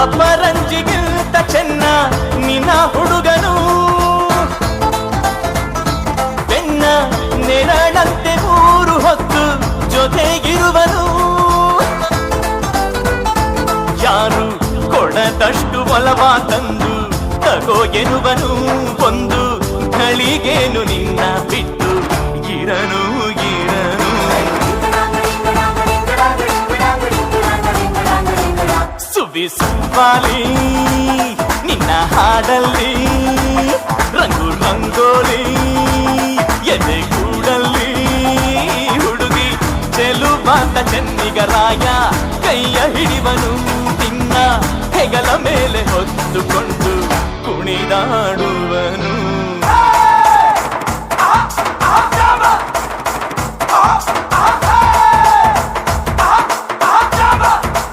ಅಪರಂಜಿಗಿಂತ ಚೆನ್ನ ನಿನ್ನ ಹುಡುಗನು ಬೆನ್ನ ನೆರಳಂತೆ ಮೂರು ಹೊತ್ತು ಜೊತೆಗಿರುವನು ಯಾರು ಕೊಡದಷ್ಟು ಒಲವ ತಂದು ತಗೋ ಎನ್ನುವನು ಒಂದು ಘಳಿಗೇನು ನಿನ್ನ ಬಿಟ್ಟು ಇರನು ಇರನು ಸುವಿ ಸುವಾಲಿ ನಿನ್ನ ಹಾಡಲ್ಲಿ ರಂಗು ರಂಗೋಲಿ ಎದೆ ಕೂಡಲ್ಲಿ ಹುಡುಗಿ ಚೆಲುವಾದ ಚೆನ್ನಿಗರಾಯ ಕೈಯ ಹಿಡಿವನು ನಿನ್ನ ಹೆಗಲ ಮೇಲೆ ಹೊತ್ತುಕೊಂಡು ಕುಣಿದಾಡುವ